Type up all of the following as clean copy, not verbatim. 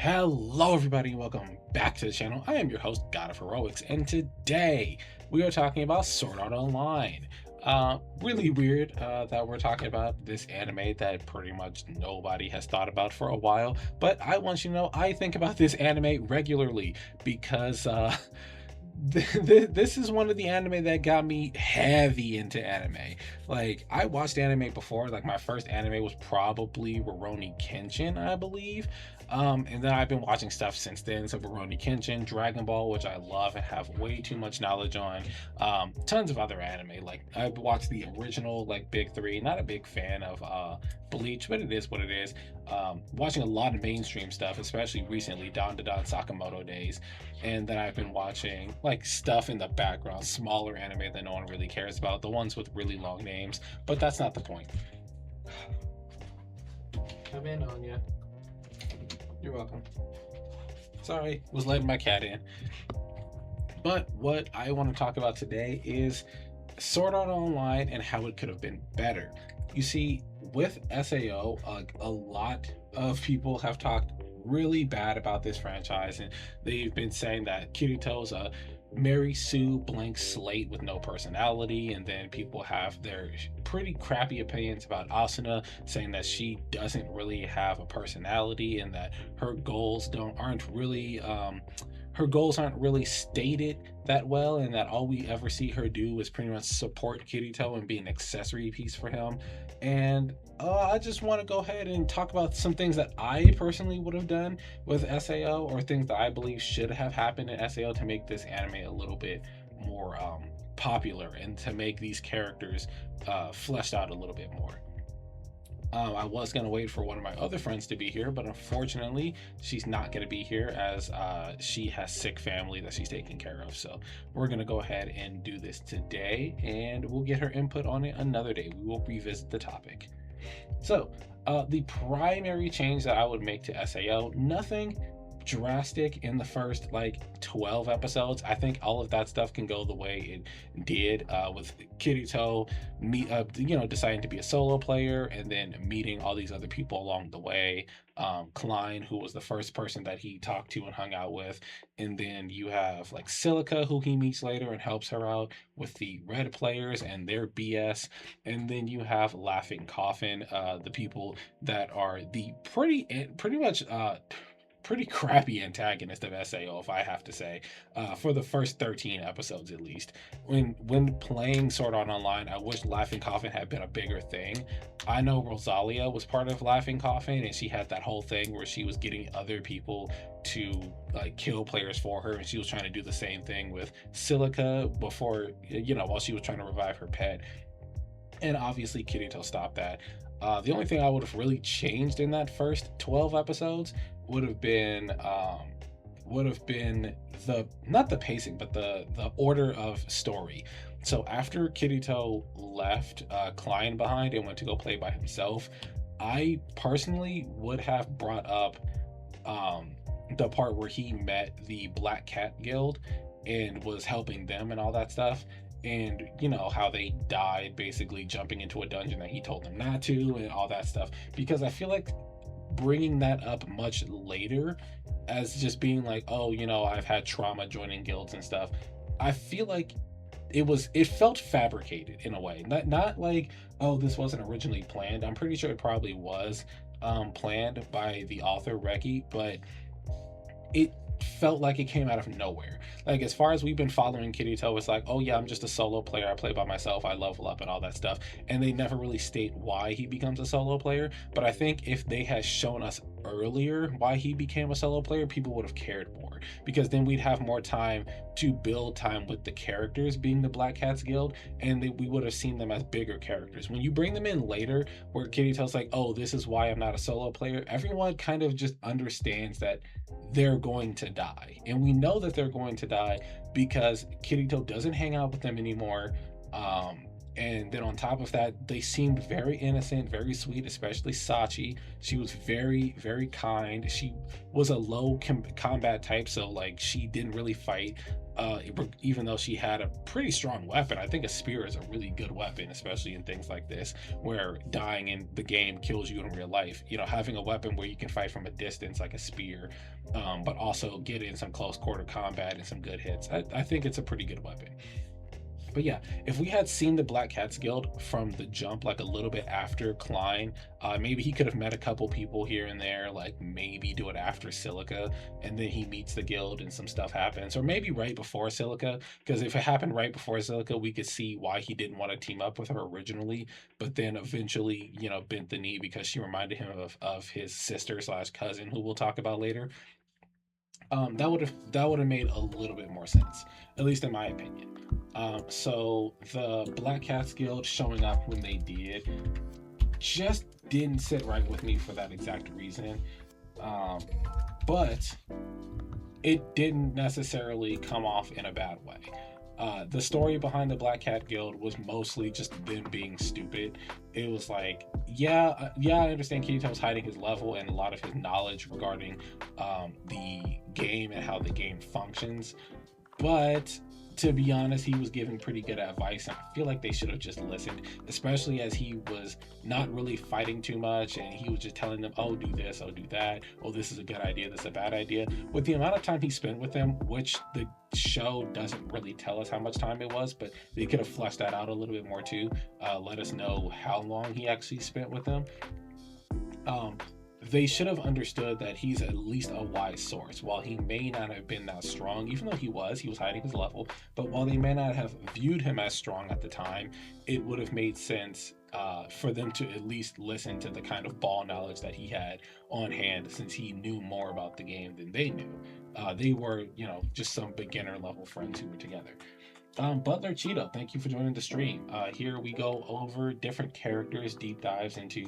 Hello everybody, welcome back to the channel. I am your host, God of Heroics, and today we are talking about Sword Art Online. Really weird that we're talking about this anime that pretty much nobody has thought about for a while, but I want you to know I think about this anime regularly because this is one of the anime that got me heavy into anime. Like, I watched anime before. Like, my first anime was probably Rurouni Kenshin, I believe. And then I've been watching stuff since then. So Rurouni Kenshin, Dragon Ball, which I love and have way too much knowledge on. Tons of other anime. Like, I've watched the original, like, big three. Not a big fan of Bleach, but it is what it is. Watching a lot of mainstream stuff, especially recently, Don Sakamoto days. And then I've been watching like stuff in the background, smaller anime that no one really cares about, the ones with really long names, but that's not the point. Come in, Anya. You're welcome. Sorry, was letting my cat in. But what I want to talk about today is Sword Art Online and how it could have been better. You see, with SAO, a lot of people have talked really bad about this franchise, and they've been saying that Kirito's a Mary Sue blank slate with no personality, and then people have their pretty crappy opinions about Asuna, saying that she doesn't really have a personality and that her goals aren't really stated that well, and that all we ever see her do is pretty much support Kirito and be an accessory piece for him. And I just want to go ahead and talk about some things that I personally would have done with SAO, or things that I believe should have happened in SAO to make this anime a little bit more popular and to make these characters fleshed out a little bit more. I was going to wait for one of my other friends to be here, but unfortunately she's not going to be here as she has sick family that she's taking care of. So we're going to go ahead and do this today, and we'll get her input on it another day. We will revisit the topic. So the primary change that I would make to SAO, nothing drastic in the first like 12 episodes. I think all of that stuff can go the way it did with Kirito deciding to be a solo player and then meeting all these other people along the way. Klein, who was the first person that he talked to and hung out with, and then you have like Silica, who he meets later and helps her out with the red players and their BS, and then you have Laughing Coffin, the people that are the pretty much pretty crappy antagonist of SAO, if I have to say, for the first 13 episodes at least. When playing Sword Art Online, I wish Laughing Coffin had been a bigger thing. I know Rosalia was part of Laughing Coffin, and she had that whole thing where she was getting other people to like kill players for her, and she was trying to do the same thing with Silica before, while she was trying to revive her pet. And obviously Kirito stopped that. The only thing I would have really changed in that first 12 episodes would have been not the pacing, but the order of story. So after Kirito left Klein behind and went to go play by himself, I personally would have brought up the part where he met the Black Cat Guild and was helping them and all that stuff, and how they died basically jumping into a dungeon that he told them not to, and all that stuff, because I feel like bringing that up much later as just being like, oh, I've had trauma joining guilds and stuff, I feel like it felt fabricated in a way. Not like, oh, this wasn't originally planned. I'm pretty sure it probably was planned by the author Reki, but it felt like it came out of nowhere. Like, as far as we've been following Kirito, it's like, oh yeah, I'm just a solo player, I play by myself, I level up and all that stuff, and they never really state why he becomes a solo player. But I think if they had shown us earlier why he became a solo player, people would have cared more, because then we'd have more time to build time with the characters being the Black Cats Guild, and we would have seen them as bigger characters. When you bring them in later where Kirito's like, oh, this is why I'm not a solo player, everyone kind of just understands that they're going to die, and we know that they're going to die because Kirito doesn't hang out with them anymore. And then on top of that, they seemed very innocent, very sweet, especially Sachi. She was very, very kind. She was a low combat type, so like she didn't really fight. Even though she had a pretty strong weapon, I think a spear is a really good weapon, especially in things like this, where dying in the game kills you in real life. You know, having a weapon where you can fight from a distance, like a spear, but also get in some close quarter combat and some good hits. I think it's a pretty good weapon. But yeah, if we had seen the Black Cats Guild from the jump, like a little bit after Klein, maybe he could have met a couple people here and there, like maybe do it after Silica, and then he meets the guild and some stuff happens, or maybe right before Silica, because if it happened right before Silica, we could see why he didn't want to team up with her originally, but then eventually, you know, bent the knee because she reminded him of his sister slash cousin, who we'll talk about later. That would have made a little bit more sense, at least in my opinion. So the Black Cats Guild showing up when they did just didn't sit right with me for that exact reason. But it didn't necessarily come off in a bad way. The story behind the Black Cat Guild was mostly just them being stupid. It was like, yeah, I understand Kirito was hiding his level and a lot of his knowledge regarding the game and how the game functions, but to be honest, he was giving pretty good advice, and I feel like they should have just listened, especially as he was not really fighting too much, and he was just telling them, oh, do this, oh, do that, oh, this is a good idea, this is a bad idea. With the amount of time he spent with them, which the show doesn't really tell us how much time it was, but they could have fleshed that out a little bit more too, let us know how long he actually spent with them. They should have understood that he's at least a wise source. While he may not have been that strong, even though he was hiding his level, but while they may not have viewed him as strong at the time, it would have made sense for them to at least listen to the kind of ball knowledge that he had on hand, since he knew more about the game than they knew. They were, you know, just some beginner level friends who were together. Butler Cheeto, thank you for joining the stream. Here we go over different characters, deep dives into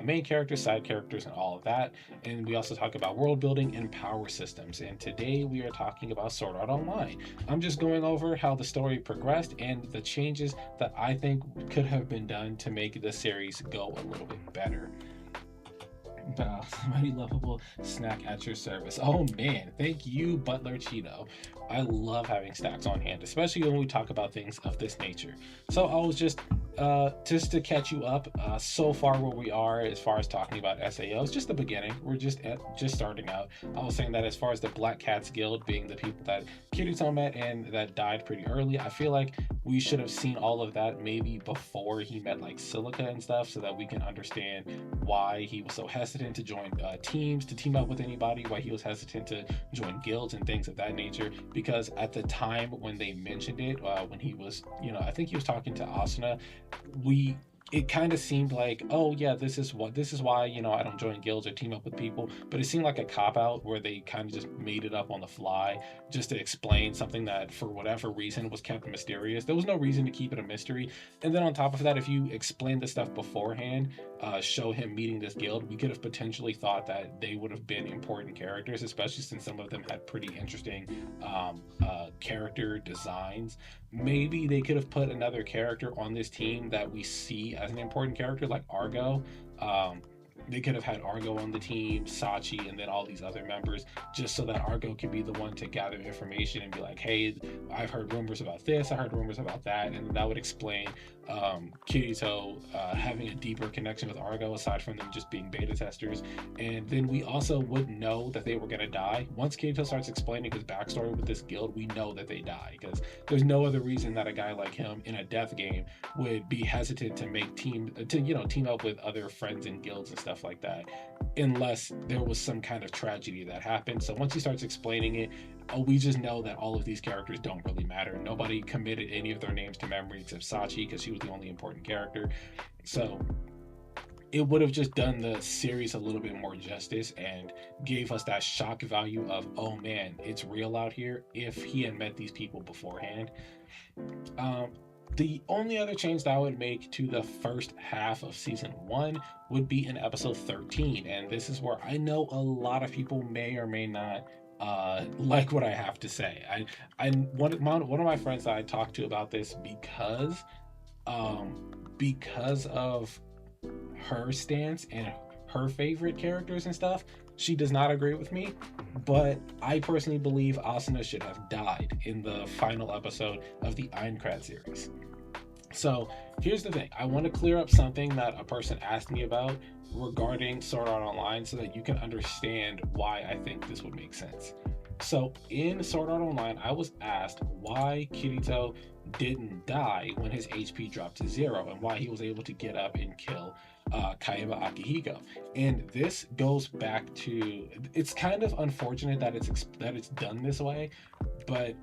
main characters, side characters, and all of that. And we also talk about world building and power systems. And today we are talking about Sword Art Online. I'm just going over how the story progressed and the changes that I think could have been done to make the series go a little bit better. Somebody lovable snack at your service. Oh man, thank you, Butler Cheeto. I love having stacks on hand, especially when we talk about things of this nature. So I was just to catch you up, so far where we are as far as talking about SAO, it's just the beginning. We're just starting out. I was saying that as far as the Black Cats Guild being the people that Kirito met and that died pretty early, I feel like we should have seen all of that maybe before he met like Silica and stuff, so that we can understand why he was so hesitant to join teams, to team up with anybody, why he was hesitant to join guilds and things of that nature. Because at the time when they mentioned it, when he was, you know, I think he was talking to Asuna, it kind of seemed like, oh yeah, this is why, you know, I don't join guilds or team up with people. But it seemed like a cop-out where they kind of just made it up on the fly just to explain something that for whatever reason was kept mysterious. There was no reason to keep it a mystery. And then on top of that, if you explain the stuff beforehand, show him meeting this guild, we could have potentially thought that they would have been important characters, especially since some of them had pretty interesting character designs. Maybe they could have put another character on this team that we see as an important character, like Argo. They could have had Argo on the team, Sachi, and then all these other members, just so that Argo could be the one to gather information and be like, hey, I've heard rumors about this, I heard rumors about that, and that would explain Kirito having a deeper connection with Argo, aside from them just being beta testers. And then we also would know that they were going to die. Once Kirito starts explaining his backstory with this guild, we know that they die, because there's no other reason that a guy like him in a death game would be hesitant to team up with other friends in guilds and stuff like that, unless there was some kind of tragedy that happened. So once he starts explaining it, we just know that all of these characters don't really matter. Nobody committed any of their names to memory except Sachi, because she was the only important character. So it would have just done the series a little bit more justice and gave us that shock value of, oh man, it's real out here, if he had met these people beforehand. The only other change that I would make to the first half of season 1 would be in episode 13, and this is where I know a lot of people may or may not like what I have to say. One of my friends that I talked to about this, because because of her stance and her favorite characters and stuff, she does not agree with me. But I personally believe Asuna should have died in the final episode of the Aincrad series. So here's the thing. I want to clear up something that a person asked me about regarding Sword Art Online so that you can understand why I think this would make sense. So in Sword Art Online, I was asked why Kirito didn't die when his HP dropped to 0 and why he was able to get up and kill Kaiba Akihiko. And this goes back to, it's kind of unfortunate that it's done this way, but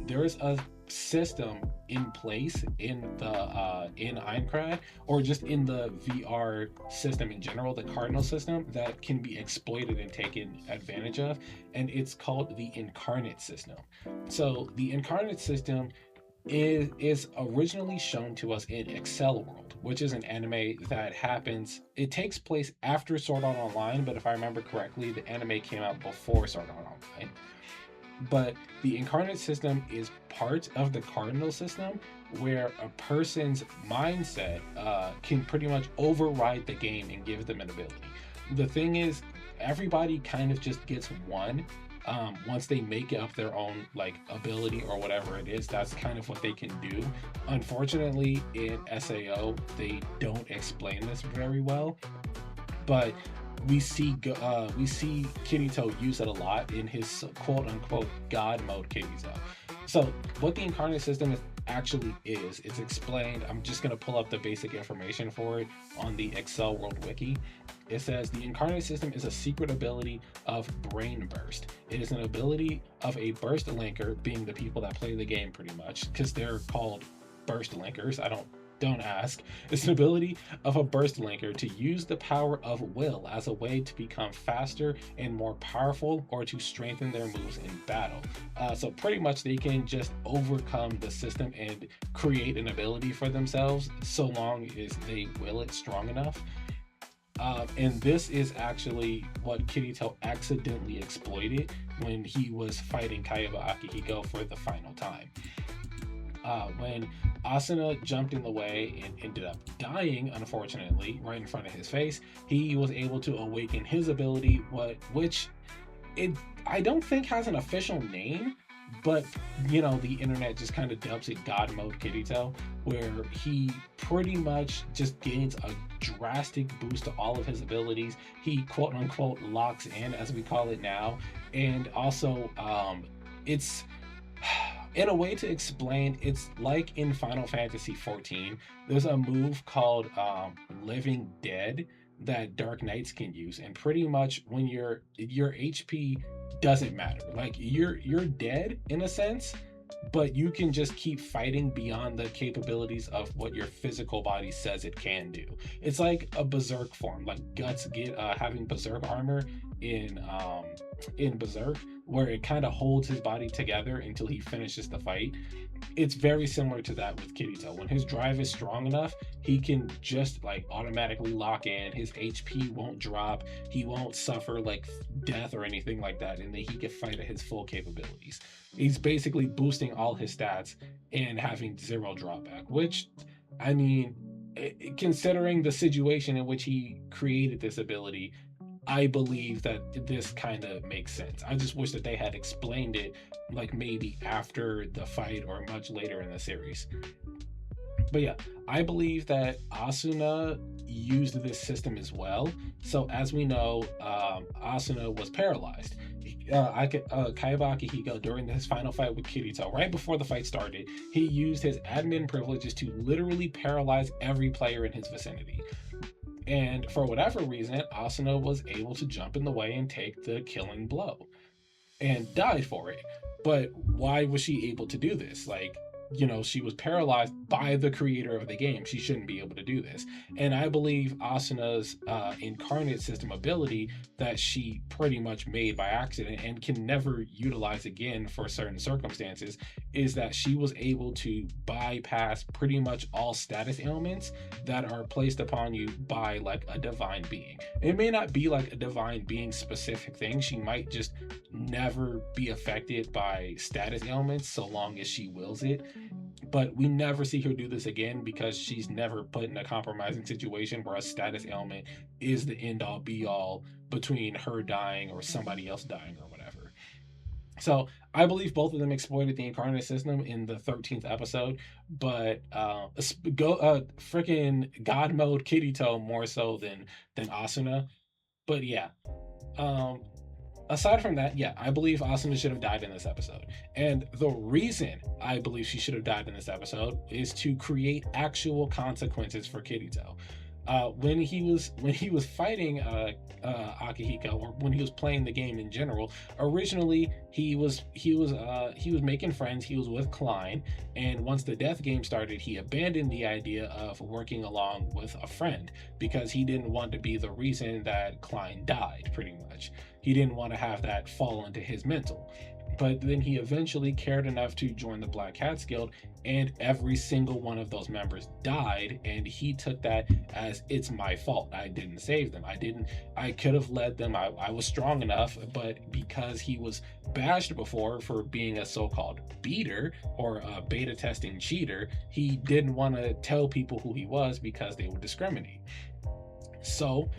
there is a system in place in the in Aincrad, or just in the VR system in general, the Cardinal system, that can be exploited and taken advantage of, and it's called the Incarnate system. So the Incarnate system is originally shown to us in Excel World, which is an anime that happens, it takes place after Sword Art Online, but if I remember correctly, the anime came out before Sword Art Online. But the Incarnate system is part of the Cardinal system, where a person's mindset can pretty much override the game and give them an ability. The thing is, everybody kind of just gets one. Once they make up their own like ability or whatever it is, that's kind of what they can do. Unfortunately, in SAO, they don't explain this very well, but we see Kirito use it a lot in his quote-unquote God mode Kirito. So what the Incarnate system actually is, it's explained. I'm just going to pull up the basic information for it on the Excel World Wiki. It says the Incarnate system is a secret ability of Brain Burst. It is an ability of a burst linker, being the people that play the game pretty much, because they're called burst linkers. Don't ask. It's an ability of a burst linker to use the power of will as a way to become faster and more powerful, or to strengthen their moves in battle. So pretty much they can just overcome the system and create an ability for themselves, so long as they will it strong enough. And this is actually what Kirito accidentally exploited when he was fighting Kaiba Akihiko for the final time. When Asuna jumped in the way and ended up dying, unfortunately, right in front of his face, he was able to awaken his ability, which I don't think has an official name, but you know, the internet just kind of dubs it God mode Kirito, where he pretty much just gains a drastic boost to all of his abilities. He quote unquote locks in, as we call it now, and also it's in a way to explain, it's like in Final Fantasy XIV, there's a move called Living Dead that Dark Knights can use, and pretty much when your HP doesn't matter, like you're dead in a sense, but you can just keep fighting beyond the capabilities of what your physical body says it can do. It's like a berserk form, like Guts having berserk armor in Berserk, where it kind of holds his body together until he finishes the fight. It's very similar to that with Kirito. When his drive is strong enough, he can just like automatically lock in. His HP won't drop. He won't suffer like death or anything like that, and then he can fight at his full capabilities. He's basically boosting all his stats and having 0 drawback, which, I mean, considering the situation in which he created this ability, I believe that this kind of makes sense. I just wish that they had explained it like maybe after the fight or much later in the series. But yeah, I believe that Asuna used this system as well. So as we know, Asuna was paralyzed. Kaiba Akihiko, during his final fight with Kirito, right before the fight started, he used his admin privileges to literally paralyze every player in his vicinity. And for whatever reason, Asuna was able to jump in the way and take the killing blow and died for it. But why was she able to do this? Like, you know, she was paralyzed by the creator of the game. She shouldn't be able to do this. And I believe Asuna's Incarnate system ability that she pretty much made by accident and can never utilize again for certain circumstances is that she was able to bypass pretty much all status ailments that are placed upon you by like a divine being. It may not be like a divine being specific thing. She might just never be affected by status ailments so long as she wills it. but we never see her do this again because she's never put in a compromising situation where a status ailment is the end all be all between her dying or somebody else dying or whatever. So I believe both of them exploited the incarnate system in the 13th episode, but freaking God mode Kirito more so than Asuna. But yeah, um, aside from that, yeah, I believe Asuna should have died in this episode. And the reason I believe she should have died in this episode is to create actual consequences for Kirito. When he was fighting Akihiko, or when he was playing the game in general, originally he was making friends. He was with Klein, and once the death game started, he abandoned the idea of working along with a friend because he didn't want to be the reason that Klein died. Pretty much, he didn't want to have that fall into his mental. But then he eventually cared enough to join the Black Cats Guild, and every single one of those members died, and he took that as, it's my fault, I didn't save them, I could have led them, I was strong enough. But because he was bashed before for being a so-called beater or a beta testing cheater, he didn't want to tell people who he was because they would discriminate. So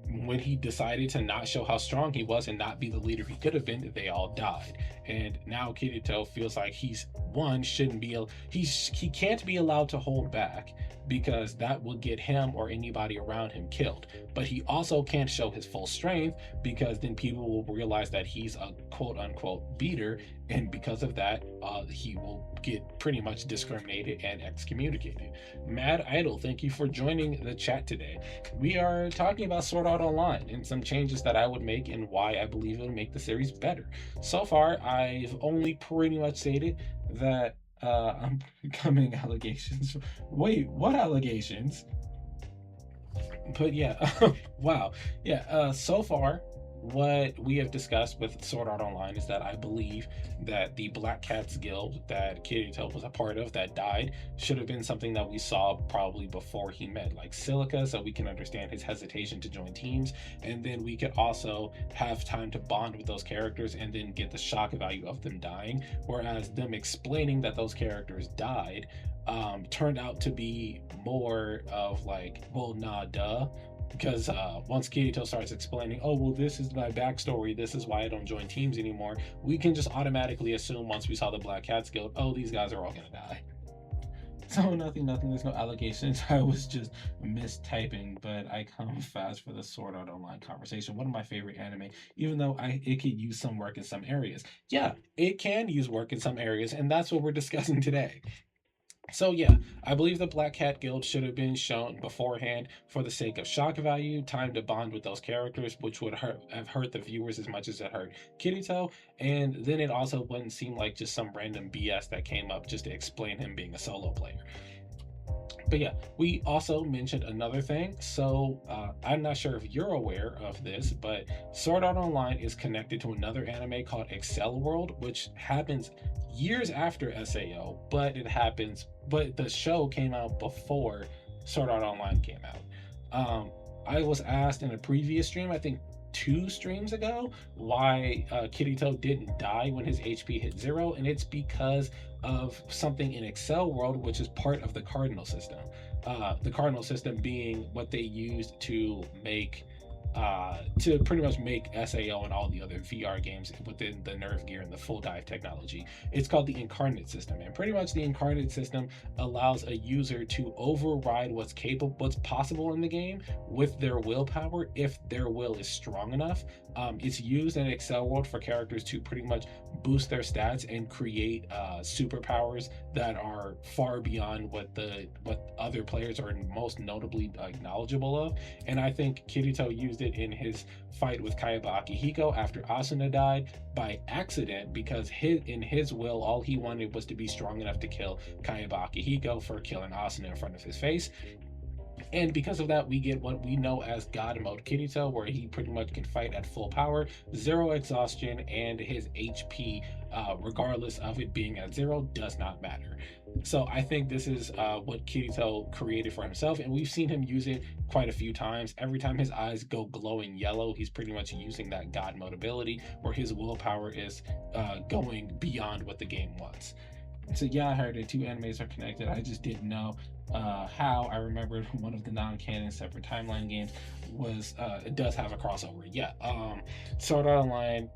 when he decided to not show how strong he was and not be the leader he could have been, they all died. And now Kirito feels like he can't be allowed to hold back because that will get him or anybody around him killed. But he also can't show his full strength because then people will realize that he's a quote unquote beater, and because of that, he will get pretty much discriminated and excommunicated. Mad Idol, thank you for joining the chat today. We are talking about Sword Art Online and some changes that I would make and why I believe it'll make the series better. So far, I've only pretty much stated that I'm becoming allegations. Wait, what allegations? But yeah, wow. Yeah, so far, what we have discussed with Sword Art Online is that I believe that the Black Cats Guild that Kirito was a part of that died should have been something that we saw probably before he met like Silica, so we can understand his hesitation to join teams, and then we could also have time to bond with those characters and then get the shock value of them dying, whereas them explaining that those characters died turned out to be more of like, well, nah, duh. Because once Kirito starts explaining, oh, well, this is my backstory, this is why I don't join teams anymore, we can just automatically assume once we saw the Black Cats Guild, oh, these guys are all gonna die. So nothing, there's no allegations. I was just mistyping, but I come fast for the Sword Art Online conversation. One of my favorite anime, even though it could use some work in some areas. Yeah, it can use work in some areas, and that's what we're discussing today. So yeah, I believe the Black Cat Guild should have been shown beforehand for the sake of shock value, time to bond with those characters, which would have hurt the viewers as much as it hurt Kirito, and then it also wouldn't seem like just some random BS that came up just to explain him being a solo player. But yeah, we also mentioned another thing. So I'm not sure if you're aware of this, but Sword Art Online is connected to another anime called Excel World, which happens years after SAO, but the show came out before Sword Art Online came out. I was asked in a previous stream, I think 2 streams ago, why Kirito didn't die when his HP hit 0, and it's because of something in Excel World, which is part of the Cardinal system. The Cardinal system being what they used to pretty much make SAO and all the other VR games within the Nerve Gear and the full dive technology. It's called the Incarnate system, and pretty much the Incarnate system allows a user to override what's possible in the game with their willpower if their will is strong enough. It's used in Excel World for characters to pretty much boost their stats and create superpowers that are far beyond what other players are most notably knowledgeable of. And I think Kirito used it in his fight with Kayaba Akihiko after Asuna died by accident, because in his will, all he wanted was to be strong enough to kill Kayaba Akihiko for killing Asuna in front of his face. And because of that, we get what we know as God Mode Kirito, where he pretty much can fight at full power, 0 exhaustion, and his HP, regardless of it being at 0, does not matter. So I think this is what Kirito created for himself, and we've seen him use it quite a few times. Every time his eyes go glowing yellow, he's pretty much using that God Mode ability, where his willpower is going beyond what the game wants. So yeah, I heard the two animes are connected. I just didn't know how. I remembered one of the non-canon separate timeline games was it does have a crossover. Yeah, Sword Art Online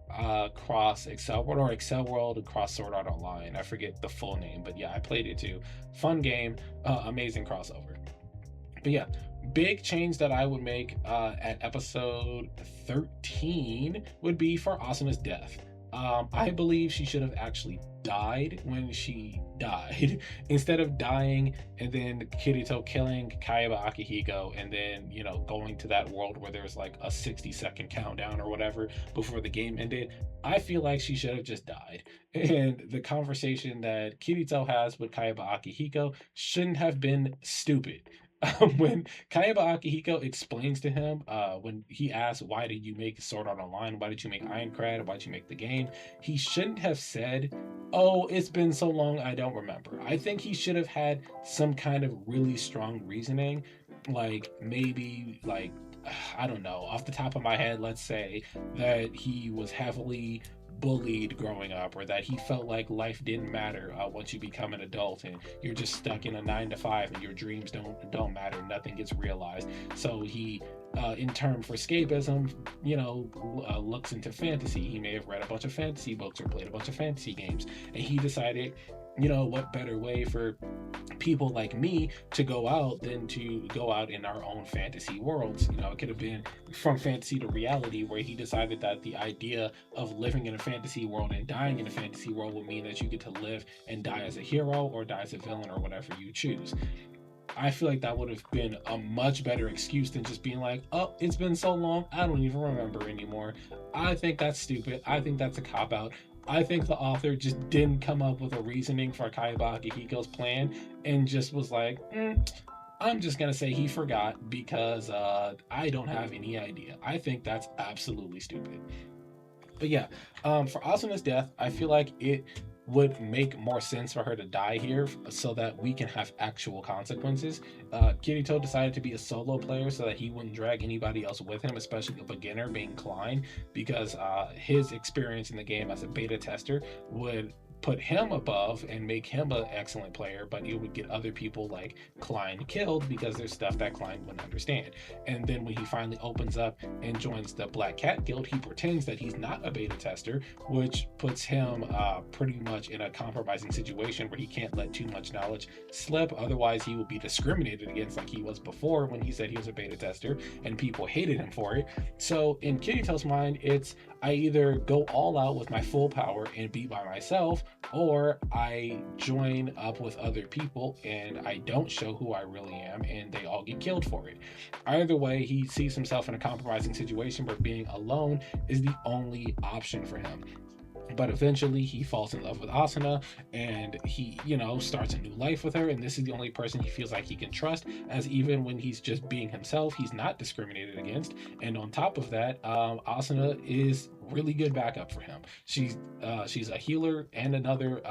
cross Excel World, or Excel World across Sword Art Online. I forget the full name, but yeah, I played it too. Fun game, amazing crossover. But yeah, big change that I would make at episode 13 would be for Asuna's death. I believe she should have actually died when she died instead of dying and then Kirito killing Kaiba Akihiko and then, you know, going to that world where there's like a 60-second countdown or whatever before the game ended. I feel like she should have just died. And the conversation that Kirito has with Kaiba Akihiko shouldn't have been stupid. When Kaiba Akihiko explains to him, when he asks, why did you make Sword Art Online? Why did you make Ironclad? Why did you make the game? He shouldn't have said, oh, it's been so long, I don't remember. I think he should have had some kind of really strong reasoning, like maybe, like, I don't know, off the top of my head, let's say that he was heavily bullied growing up, or that he felt like life didn't matter once you become an adult and you're just stuck in a 9 to 5 and your dreams don't matter, nothing gets realized. So he in turn for escapism, you know, looks into fantasy. He may have read a bunch of fantasy books or played a bunch of fantasy games, and he decided, you know, what better way for people like me to go out than to go out in our own fantasy worlds. You know, it could have been from fantasy to reality, where he decided that the idea of living in a fantasy world and dying in a fantasy world would mean that you get to live and die as a hero or die as a villain or whatever you choose. I feel like that would have been a much better excuse than just being like, oh, it's been so long, I don't even remember anymore. I think that's stupid. I think that's a cop out. I think the author just didn't come up with a reasoning for Kaiba Akihiko's plan and just was like, I'm just going to say he forgot because I don't have any idea. I think that's absolutely stupid. But yeah, for Asuna's death, I feel like it would make more sense for her to die here so that we can have actual consequences. Kirito decided to be a solo player so that he wouldn't drag anybody else with him, especially a beginner being Klein, because his experience in the game as a beta tester would put him above and make him an excellent player, but it would get other people like Klein killed because there's stuff that Klein wouldn't understand. And then when he finally opens up and joins the Black Cat Guild, he pretends that he's not a beta tester, which puts him pretty much in a compromising situation where he can't let too much knowledge slip. Otherwise, he will be discriminated against like he was before when he said he was a beta tester and people hated him for it. So in Kirito's mind, it's I either go all out with my full power and be by myself, or I join up with other people and I don't show who I really am and they all get killed for it. Either way, he sees himself in a compromising situation where being alone is the only option for him. But eventually he falls in love with Asuna and he, you know, starts a new life with her. And this is the only person he feels like he can trust, as even when he's just being himself, he's not discriminated against. And on top of that, Asuna is really good backup for him. She's a healer and another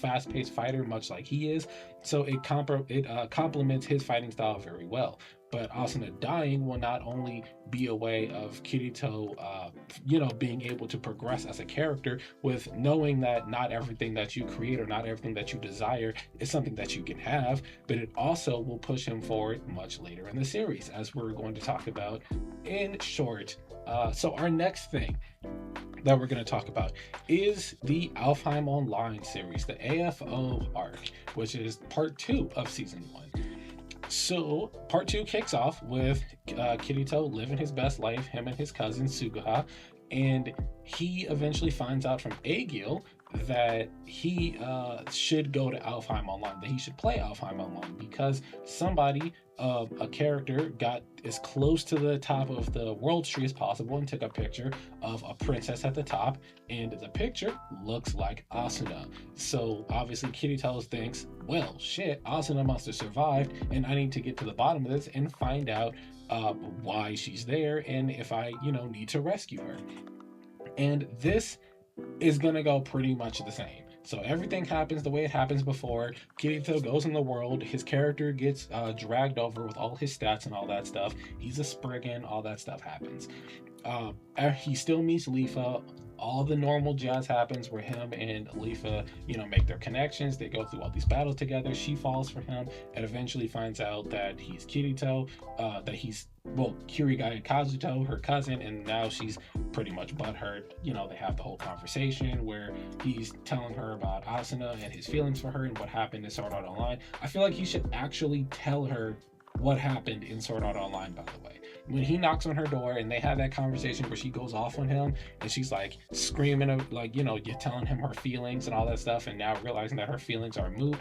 fast-paced fighter, much like he is. So it complements his fighting style very well. But Asuna dying will not only be a way of Kirito, you know, being able to progress as a character with knowing that not everything that you create or not everything that you desire is something that you can have, but it also will push him forward much later in the series, as we're going to talk about in short. So our next thing that we're going to talk about is the Alfheim Online series, the AFO arc, which is part 2 of season 1. So part 2 kicks off with Kirito living his best life, him and his cousin Suguha, and he eventually finds out from Agil that he should go to Alfheim Online, that he should play Alfheim Online, because somebody, a character, got as close to the top of the world tree as possible and took a picture of a princess at the top, and the picture looks like Asuna. So obviously Kirito thinks, well, shit, Asuna must have survived, and I need to get to the bottom of this and find out why she's there and if I, you know, need to rescue her. And this is gonna go pretty much the same. So everything happens the way it happens before. Kirito goes in the world. His character gets dragged over with all his stats and all that stuff. He's a Spriggan. All that stuff happens. He still meets Lifa All the normal jazz happens where him and Alifa, make their connections. They go through all these battles together. She falls for him and eventually finds out that he's Kirito, that he's, well, Kirigai Kazuto, her cousin, and now she's pretty much butthurt. They have the whole conversation where he's telling her about Asuna and his feelings for her and what happened in Sword Art Online. I feel like he should actually tell her what happened in Sword Art Online, by the way. When he knocks on her door and they have that conversation where she goes off on him and she's like screaming, like, you're telling him her feelings and all that stuff, and now realizing that her feelings are moot.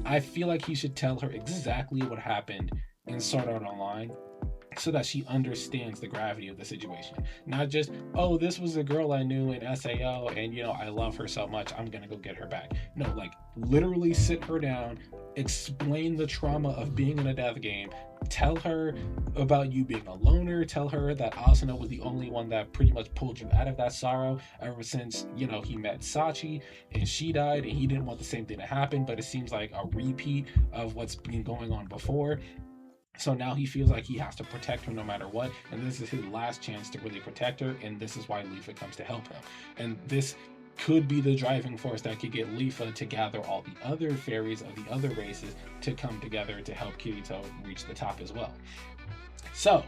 I feel like he should tell her exactly what happened in Sword Art Online so that she understands the gravity of the situation. Not just, oh, this was a girl I knew in SAO and, I love her so much, I'm gonna go get her back. No, like, literally sit her down, explain the trauma of being in a death game, tell her about you being a loner, tell her that Asuna was the only one that pretty much pulled you out of that sorrow ever since, he met Sachi and she died, and he didn't want the same thing to happen, but it seems like a repeat of what's been going on before. So now he feels like he has to protect her no matter what, and this is his last chance to really protect her, and this is why Leafa comes to help him. And this could be the driving force that could get Leafa to gather all the other fairies of the other races to come together to help Kirito reach the top as well. So,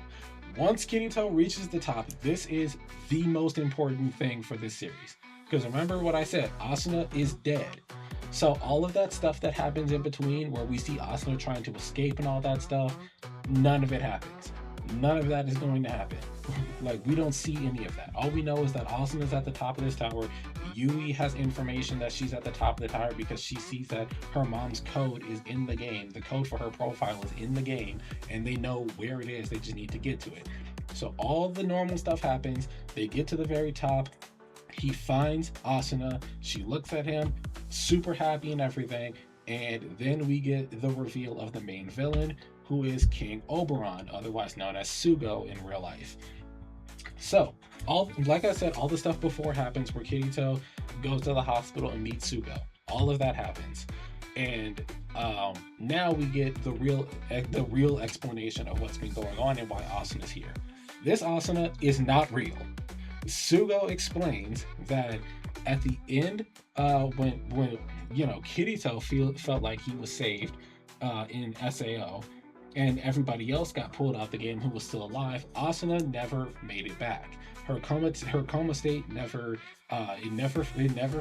once Kirito reaches the top, this is the most important thing for this series. Because remember what I said, Asuna is dead. So all of that stuff that happens in between where we see Asuna trying to escape and all that stuff, none of it happens. None of that is going to happen. Like, we don't see any of that. All we know is that Asuna is at the top of this tower. Yui has information that she's at the top of the tower because she sees that her mom's code is in the game. The code for her profile is in the game, and they know where it is. They just need to get to it. So all the normal stuff happens. They get to the very top. He finds Asuna. She looks at him, super happy and everything. And then we get the reveal of the main villain, who is King Oberon, otherwise known as Sugo in real life. So, like I said, all the stuff before happens where Kirito goes to the hospital and meets Sugo. All of that happens. And now we get the real explanation of what's been going on and why Asuna's here. This Asuna is not real. Sugo explains that at the end, when Kirito felt like he was saved in SAO, and everybody else got pulled out the game who was still alive, Asuna never made it back. Her coma state never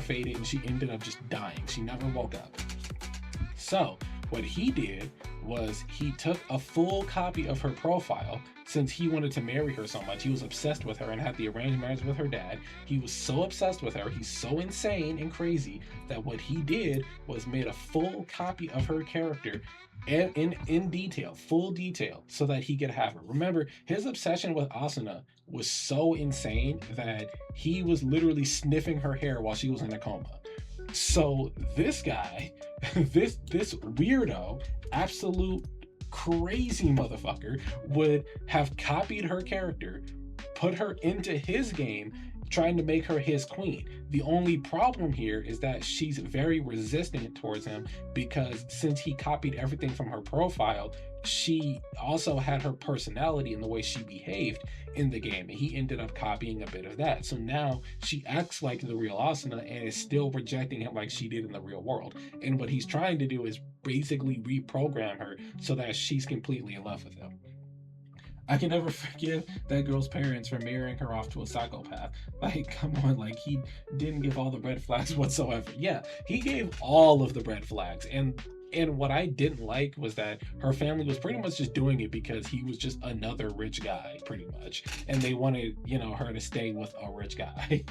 faded, and she ended up just dying. She never woke up. So what he did was he took a full copy of her profile. Since he wanted to marry her so much, he was obsessed with her and had the arranged marriage with her dad. He was so obsessed with her, he's so insane and crazy that what he did was made a full copy of her character in detail, full detail, so that he could have her. Remember, his obsession with Asuna was so insane that he was literally sniffing her hair while she was in a coma. So this guy, this weirdo, absolute crazy motherfucker, would have copied her character, put her into his game, trying to make her his queen. The only problem here is that she's very resistant towards him because since he copied everything from her profile, she also had her personality and the way she behaved in the game, and he ended up copying a bit of that. So now she acts like the real Asuna and is still rejecting him like she did in the real world. And what he's trying to do is basically reprogram her so that she's completely in love with him. I can never forgive that girl's parents for marrying her off to a psychopath. Like, come on, like, he didn't give all the red flags whatsoever. Yeah, he gave all of the red flags. And what I didn't like was that her family was pretty much just doing it because he was just another rich guy, pretty much. And they wanted, her to stay with a rich guy.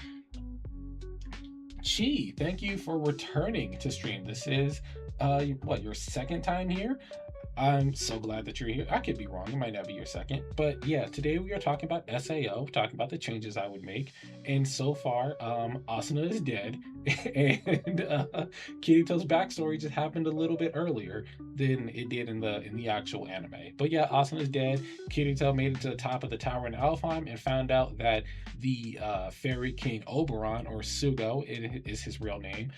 Chi, thank you for returning to stream. This is, your second time here? I'm so glad that you're here. I could be wrong. It might not be your second. But yeah, today we are talking about SAO, talking about the changes I would make. And so far, Asuna is dead. And Kirito's backstory just happened a little bit earlier than it did in the actual anime. But yeah, Asuna is dead. Kirito made it to the top of the tower in Alfheim and found out that the fairy king Oberon, or Sugo is his real name,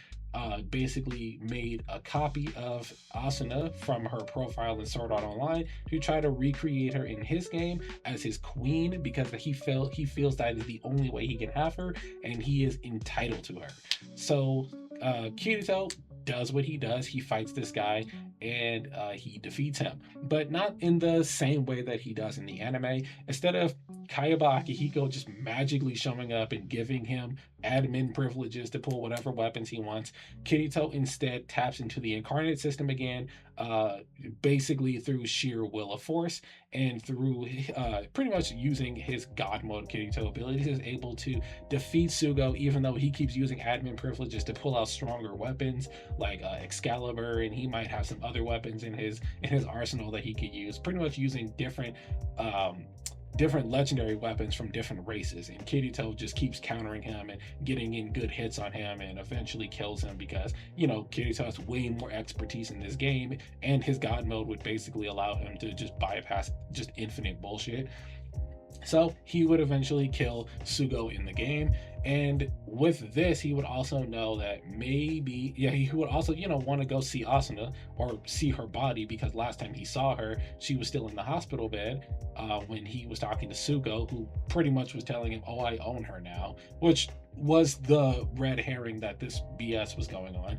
basically made a copy of Asuna from her profile in Sword Art Online to try to recreate her in his game as his queen, because he feels that is the only way he can have her, and he is entitled to her. So Kirito does what he does. He fights this guy, and he defeats him, but not in the same way that he does in the anime. Instead of Kayaba Akihiko just magically showing up and giving him admin privileges to pull whatever weapons he wants, Kirito instead taps into the incarnate system again, basically through sheer will of force, and through pretty much using his God mode Kirito abilities is able to defeat Sugo, even though he keeps using admin privileges to pull out stronger weapons like Excalibur, and he might have some other weapons in his arsenal that he could use, pretty much using different legendary weapons from different races, and Kirito just keeps countering him and getting in good hits on him, and eventually kills him because, you know, Kirito has way more expertise in this game, and his God mode would basically allow him to just bypass just infinite bullshit. So he would eventually kill Sugo in the game. And with this, he would also know that maybe, he would also, want to go see Asuna or see her body, because last time he saw her, she was still in the hospital bed when he was talking to Sugo, who pretty much was telling him, oh, I own her now, which was the red herring that this BS was going on.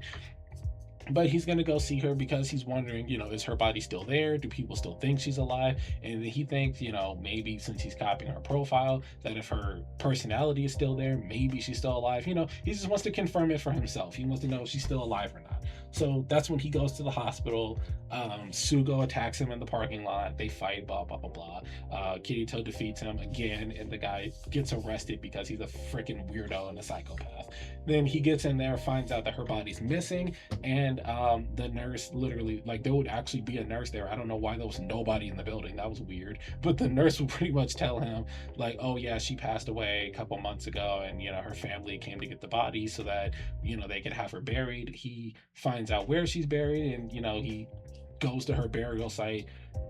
But he's going to go see her because he's wondering, is her body still there? Do people still think she's alive? And he thinks, maybe since he's copying her profile, that if her personality is still there, maybe she's still alive. He just wants to confirm it for himself. He wants to know if she's still alive or not. So that's when he goes to the hospital. Sugo attacks him in the parking lot. They fight, blah, blah, blah, blah. Kirito defeats him again, and the guy gets arrested because he's a freaking weirdo and a psychopath. Then he gets in there, finds out that her body's missing, and the nurse literally, like, there would actually be a nurse there. I don't know why there was nobody in the building. That was weird. But the nurse would pretty much tell him, like, oh yeah, she passed away a couple months ago, and her family came to get the body so that they could have her buried. He finds out where she's buried, and he goes to her burial site,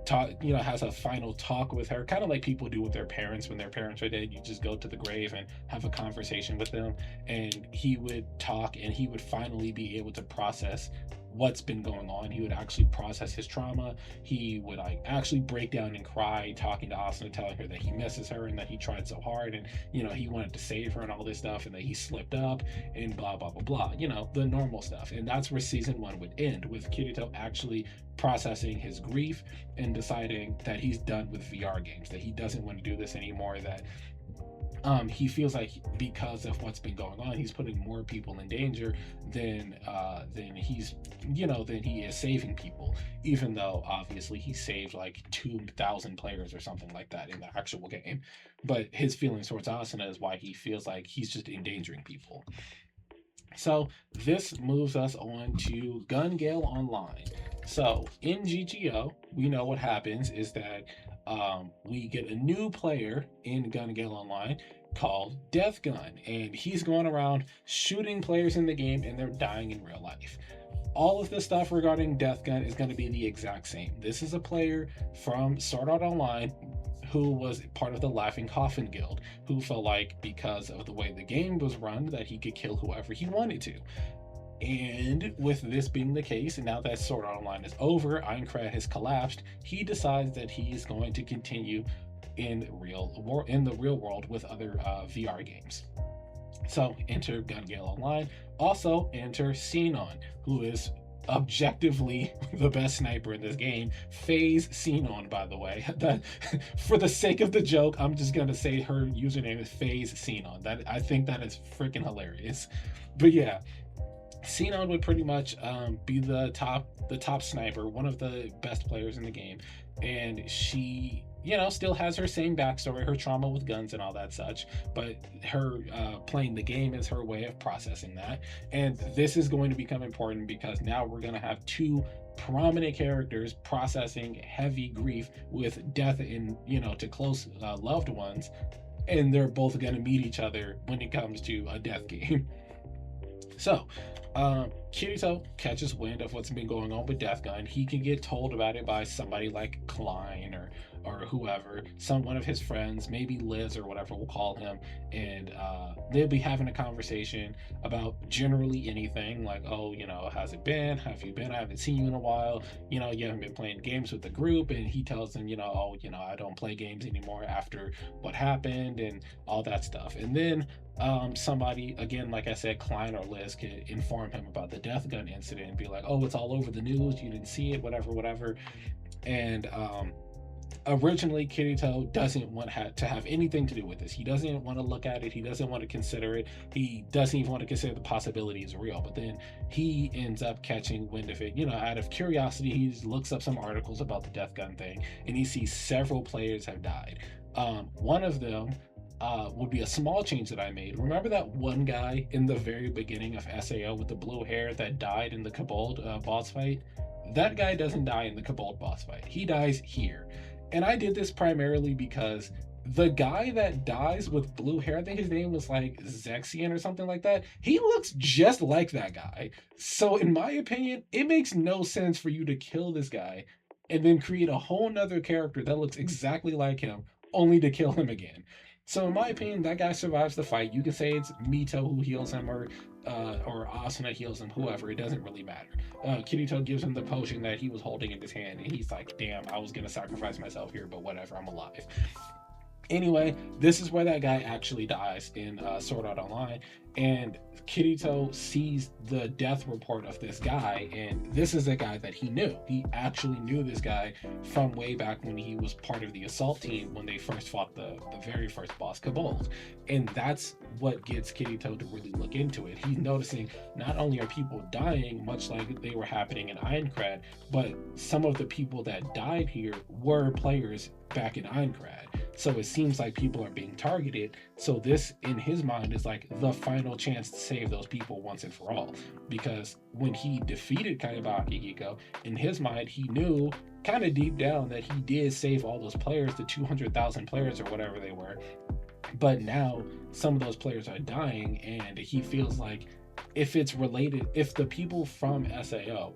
has a final talk with her, kind of like people do with their parents when their parents are dead. You just go to the grave and have a conversation with them, and he would talk, and he would finally be able to process what's been going on. He would actually process his trauma. He would actually break down and cry, talking to Asuna, telling her that he misses her and that he tried so hard, and he wanted to save her and all this stuff, and that he slipped up and blah blah blah blah, the normal stuff. And that's where season 1 would end, with Kirito actually processing his grief and deciding that he's done with VR games, that he doesn't want to do this anymore, that he feels like because of what's been going on, he's putting more people in danger than he's than he is saving people, even though obviously he saved like 2,000 players or something like that in the actual game. But his feelings towards Asuna is why he feels like he's just endangering people. So this moves us on to Gun Gale Online. So in GGO, we know what happens is that we get a new player in Gun Gale Online called Death Gun, and he's going around shooting players in the game, and they're dying in real life. All of the stuff regarding Death Gun is going to be the exact same. This is a player from Sword Art Online who was part of the Laughing Coffin Guild, who felt like because of the way the game was run that he could kill whoever he wanted to. And with this being the case, and now that Sword Art Online is over, Aincrad has collapsed, he decides that he is going to continue in the real world with other VR games. So enter Gun Gale Online. Also enter Xenon, who is objectively the best sniper in this game. Phase Xenon, by the way. That, for the sake of the joke, I'm just gonna say her username is Phase Xenon. That, I think that is freaking hilarious. But yeah, Xenon would pretty much be the top sniper, one of the best players in the game, and she still has her same backstory, her trauma with guns and all that such, but her playing the game is her way of processing that. And this is going to become important because now we're going to have two prominent characters processing heavy grief with death in to close loved ones, and they're both going to meet each other when it comes to a death game. So Kirito catches wind of what's been going on with Death Gun. He can get told about it by somebody like Klein or whoever, one of his friends, maybe Liz or whatever we'll call him, and they'll be having a conversation about generally anything, like, oh, how's it been? How have you been? I haven't seen you in a while. You haven't been playing games with the group, and he tells them, oh, I don't play games anymore after what happened and all that stuff. And then somebody, again, like I said, Klein or Liz, could inform him about the Death Gun incident and be like, oh, it's all over the news, you didn't see it, whatever. And originally Kirito doesn't want to have anything to do with this. He doesn't want to look at it. He doesn't want to consider it. He doesn't even want to consider the possibility is real. But then he ends up catching wind of it. Out of curiosity, he looks up some articles about the Death Gun thing, and he sees several players have died. One of them would be a small change that I made. Remember that one guy in the very beginning of SAO with the blue hair that died in the Kobold boss fight? That guy doesn't die in the Kobold boss fight. He dies here. And I did this primarily because the guy that dies with blue hair, I think his name was like Zexian or something like that, he looks just like that guy. So in my opinion, it makes no sense for you to kill this guy and then create a whole nother character that looks exactly like him, only to kill him again. So in my opinion, that guy survives the fight. You can say it's Mito who heals him, or Asuna heals him, whoever. It doesn't really matter. Kirito gives him the potion that he was holding in his hand, and he's like, damn, I was gonna sacrifice myself here, but whatever, I'm alive. Anyway, this is where that guy actually dies in Sword Art Online, and Kirito sees the death report of this guy, and this is a guy that he knew. He actually knew this guy from way back when he was part of the assault team when they first fought the very first boss, Kobold. And that's what gets Kirito to really look into it. He's noticing not only are people dying, much like they were happening in Aincrad, but some of the people that died here were players back in Aincrad. So it seems like people are being targeted. So this, in his mind, is like the final chance to save those people once and for all. Because when he defeated Kaiba Akihiko, in his mind, he knew kind of deep down that he did save all those players, the 200,000 players or whatever they were. But now some of those players are dying, and he feels like if it's related, if the people from SAO,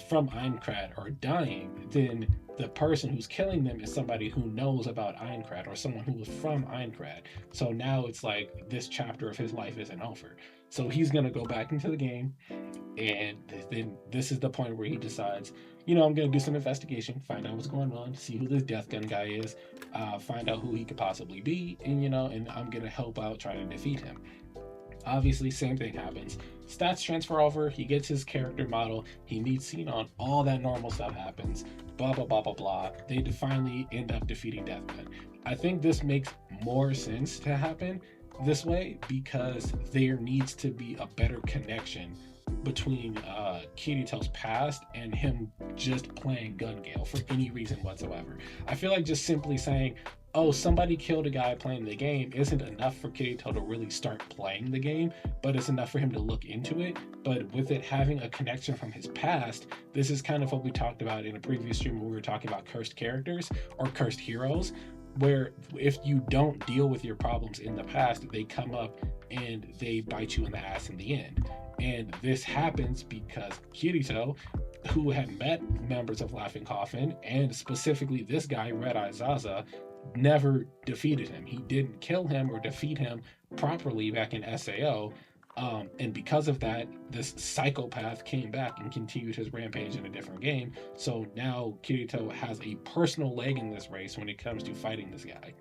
from Aincrad are dying, then the person who's killing them is somebody who knows about Aincrad or someone who was from Aincrad. So now it's like this chapter of his life isn't over. So he's going to go back into the game, and then this is the point where he decides, I'm going to do some investigation, find out what's going on, see who this Death Gun guy is, find out who he could possibly be, and and I'm going to help out trying to defeat him. Obviously, same thing happens. Stats transfer over, he gets his character model, he meets Sinon, all that normal stuff happens, blah, blah, blah, blah, blah. They finally end up defeating Death Gun. I think this makes more sense to happen this way because there needs to be a better connection between Kirito's past and him just playing Gun Gale for any reason whatsoever. I feel like just simply saying, oh, somebody killed a guy playing the game isn't enough for Kirito to really start playing the game, but it's enough for him to look into it. But with it having a connection from his past, this is kind of what we talked about in a previous stream when we were talking about cursed characters or cursed heroes, where if you don't deal with your problems in the past, they come up and they bite you in the ass in the end. And this happens because Kirito, who had met members of Laughing Coffin, and specifically this guy, Red Eye Zaza, never defeated him. He didn't kill him or defeat him properly back in SAO. And because of that, this psychopath came back and continued his rampage in a different game. So now Kirito has a personal leg in this race when it comes to fighting this guy.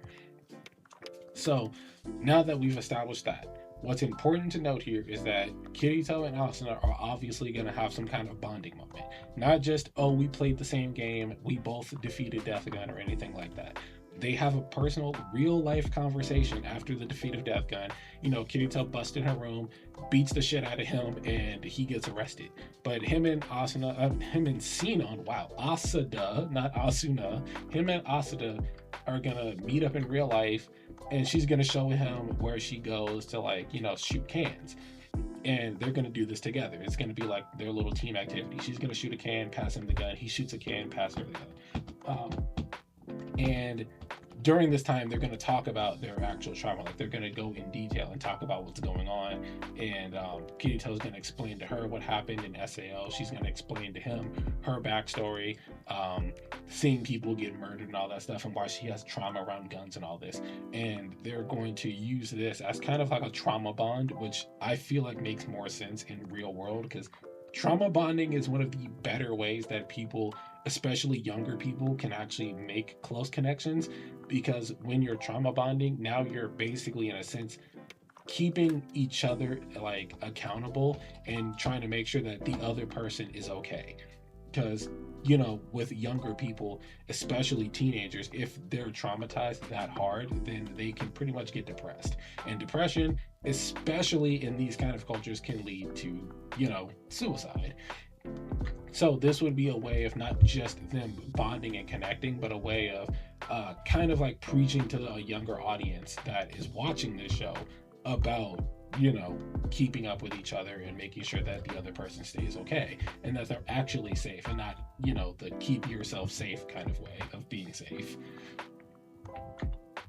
So now that we've established that, what's important to note here is that Kirito and Asuna are obviously going to have some kind of bonding moment. Not just, oh, we played the same game, we both defeated Death Gun or anything like that. They have a personal, real-life conversation after the defeat of Death Gun. Kirito busts in her room, beats the shit out of him, and he gets arrested. But him and Sinon, Asada, not Asuna, him and Asada are gonna meet up in real life, and she's gonna show him where she goes to, shoot cans. And they're gonna do this together. It's gonna be like their little team activity. She's gonna shoot a can, pass him the gun. He shoots a can, pass her the gun. And during this time they're going to talk about their actual trauma, like they're going to go in detail and talk about what's going on. And Kirito is going to explain to her what happened in SAO. She's going to explain to him her backstory, seeing people get murdered and all that stuff, and why she has trauma around guns and all this. And they're going to use this as kind of like a trauma bond, which I feel like makes more sense in real world, because trauma bonding is one of the better ways that people, especially younger people, can actually make close connections. Because when you're trauma bonding, now you're basically, in a sense, keeping each other like accountable and trying to make sure that the other person is okay. Because, you know, with younger people, especially teenagers, if they're traumatized that hard, then they can pretty much get depressed. And depression, especially in these kind of cultures, can lead to, you know, suicide. So this would be a way of not just them bonding and connecting, but a way of kind of like preaching to a younger audience that is watching this show about, you know, keeping up with each other and making sure that the other person stays okay and that they're actually safe, and not, you know, the keep yourself safe kind of way of being safe.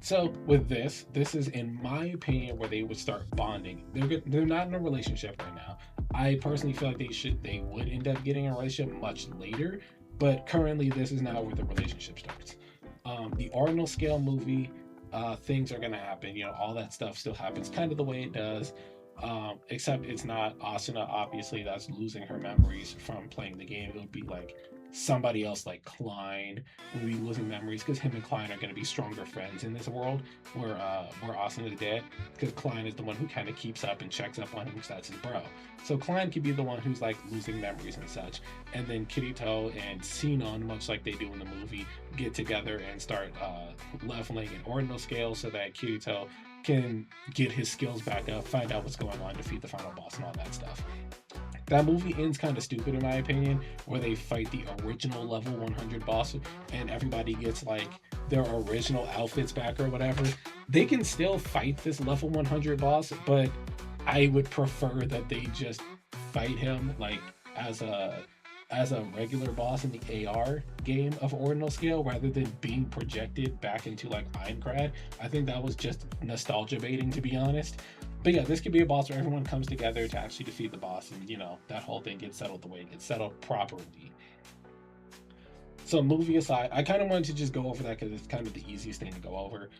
So with this is, in my opinion, where they would start bonding. They're not in a relationship right now. I personally feel like they would end up getting a relationship much later, but currently this is now where the relationship starts. The ordinal scale movie, things are gonna happen. You know, all that stuff still happens kind of the way it does. Except it's not Asuna, obviously, that's losing her memories from playing the game. It would be like somebody else, like Klein, will be losing memories, because him and Klein are going to be stronger friends in this world where Asuna is dead, because Klein is the one who kind of keeps up and checks up on him, because that's his bro. So Klein could be the one who's like losing memories and such, and then Kirito and Sinon, much like they do in the movie, get together and start leveling an ordinal scale so that Kirito can get his skills back up, find out what's going on, defeat the final boss, and all that stuff. That movie ends kind of stupid, in my opinion, where they fight the original level 100 boss and everybody gets like their original outfits back or whatever. They can still fight this level 100 boss, but I would prefer that they just fight him like as a regular boss in the AR game of ordinal scale, rather than being projected back into like Aincrad. I think that was just nostalgia baiting, to be honest. But yeah, this could be a boss where everyone comes together to actually defeat the boss, and, you know, that whole thing gets settled the way it gets settled properly. So movie aside, I kind of wanted to just go over that because it's kind of the easiest thing to go over.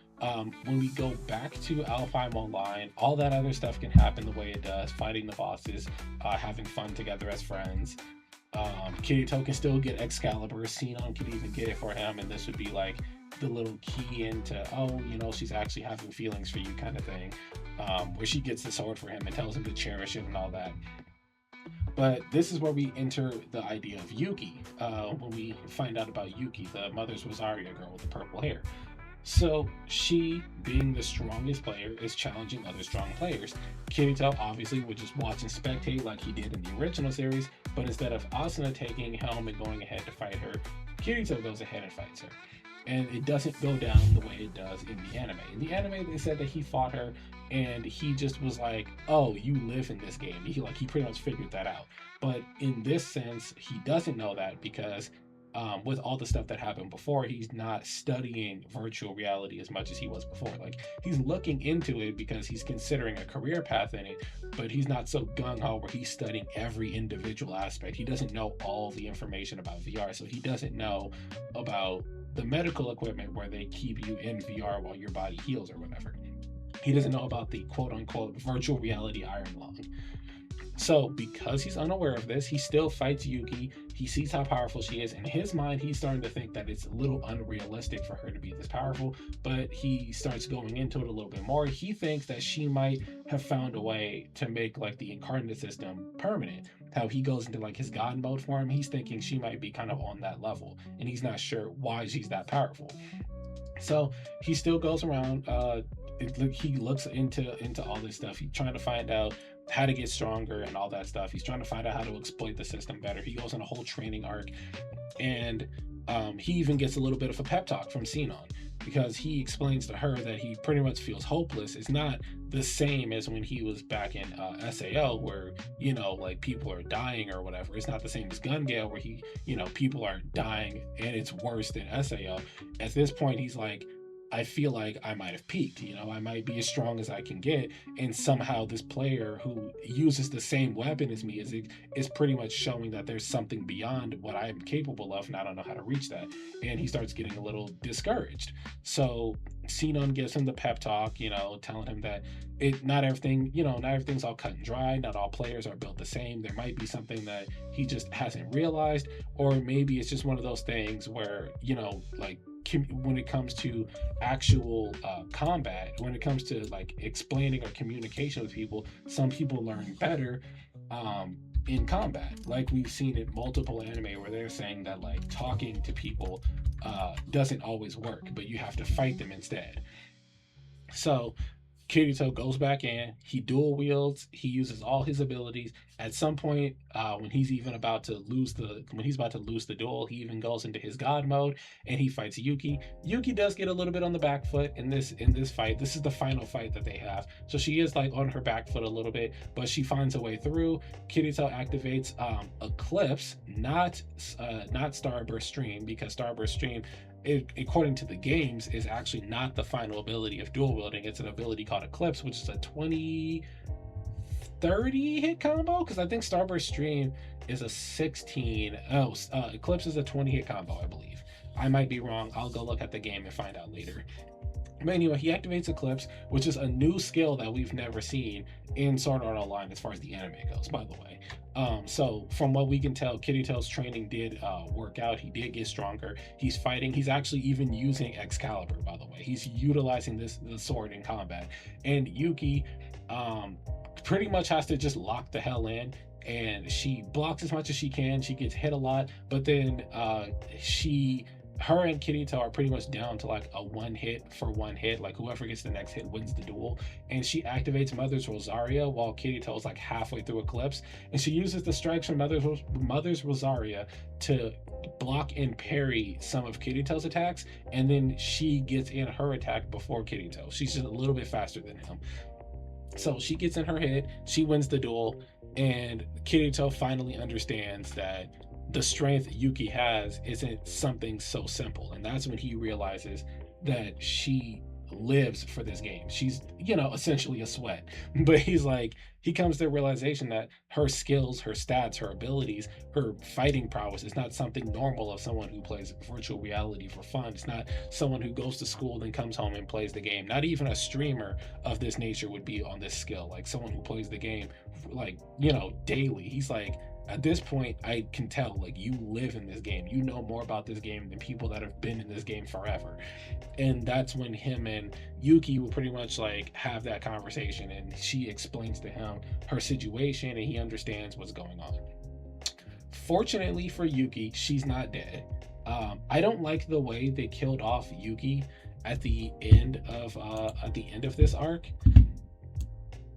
When we go back to Alfheim Online, all that other stuff can happen the way it does, fighting the bosses, having fun together as friends. Kirito can still get Excalibur, Sinon could even get it for him, and this would be like the little key into, oh, you know, she's actually having feelings for you kind of thing, where she gets the sword for him and tells him to cherish it and all that. But this is where we enter the idea of Yuki, when we find out about Yuki, the Mother's Rosaria girl with the purple hair. So she, being the strongest player, is challenging other strong players. Kirito obviously would just watch and spectate like he did in the original series, but instead of Asuna taking helm and going ahead to fight her, Kirito goes ahead and fights her. And it doesn't go down the way it does in the anime. In the anime, they said that he fought her and he just was like, oh, you live in this game. He pretty much figured that out. But in this sense, he doesn't know that, because with all the stuff that happened before, he's not studying virtual reality as much as he was before. Like, he's looking into it because he's considering a career path in it, but he's not so gung-ho where he's studying every individual aspect. He doesn't know all the information about VR, so he doesn't know about the medical equipment where they keep you in VR while your body heals or whatever. He doesn't know about the quote-unquote virtual reality iron lung. So because he's unaware of this, he still fights Yuki. He sees how powerful she is. In his mind, he's starting to think that it's a little unrealistic for her to be this powerful, but he starts going into it a little bit more. He thinks that she might have found a way to make like the incarnate system permanent. How he goes into like his god mode for him, he's thinking she might be kind of on that level, and he's not sure why she's that powerful. So he still goes around, he looks into all this stuff. He's trying to find out how to get stronger and all that stuff. He's trying to find out how to exploit the system better. He goes on a whole training arc, and he even gets a little bit of a pep talk from Sinon, because he explains to her that he pretty much feels hopeless. It's not the same as when he was back in SAO, where, you know, like people are dying or whatever. It's not the same as Gun Gale, where people are dying and it's worse than SAO. At this point, he's like, I feel like I might have peaked. I might be as strong as I can get, and somehow this player who uses the same weapon as me is pretty much showing that there's something beyond what I'm capable of, and I don't know how to reach that. And he starts getting a little discouraged. So Sinon gives him the pep talk, telling him that not everything, not everything's all cut and dry. Not all players are built the same. There might be something that he just hasn't realized, or maybe it's just one of those things where, like when it comes to actual combat, when it comes to like explaining or communication with people, some people learn better in combat. Like we've seen in multiple anime where they're saying that like talking to people doesn't always work, but you have to fight them instead. So Kirito goes back in, he dual wields, he uses all his abilities. At some point, when he's about to lose the duel, he even goes into his god mode and he fights Yuki. Yuki does get a little bit on the back foot in this fight. This is the final fight that they have. So she is like on her back foot a little bit, but she finds a way through. Kirito activates Eclipse, not Starburst Stream, because Starburst Stream, according to the games, is actually not the final ability of dual wielding. It's an ability called Eclipse, which is a 20-30 hit combo, because I think Starburst Stream is a 16. Eclipse is a 20 hit combo, I believe. I might be wrong. I'll go look at the game and find out later. But anyway, he activates Eclipse, which is a new skill that we've never seen in Sword Art Online as far as the anime goes, by the way. So from what we can tell, Kirito's training did work out. He did get stronger. He's fighting. He's actually even using Excalibur, by the way. He's utilizing the sword in combat. And Yuki pretty much has to just lock the hell in, and she blocks as much as she can. She gets hit a lot, but then her and Kirito are pretty much down to like a one hit. Like whoever gets the next hit wins the duel. And she activates Mother's Rosaria while Kirito is like halfway through Eclipse, and she uses the strikes from Mother's Rosaria to block and parry some of Kirito's attacks, and then she gets in her attack before Kirito. She's just a little bit faster than him. So she gets in her hit, she wins the duel, and Kirito finally understands that the strength Yuki has isn't something so simple. And that's when he realizes that she lives for this game. She's, essentially a sweat. But he comes to the realization that her skills, her stats, her abilities, her fighting prowess is not something normal of someone who plays virtual reality for fun. It's not someone who goes to school then comes home and plays the game. Not even a streamer of this nature would be on this skill. Like someone who plays the game daily. He's like, at this point, I can tell, like, you live in this game. You know more about this game than people that have been in this game forever. And that's when him and Yuki will pretty much, like, have that conversation, and she explains to him her situation, and he understands what's going on. Fortunately for Yuki, she's not dead. I don't like the way they killed off Yuki at the end of this arc.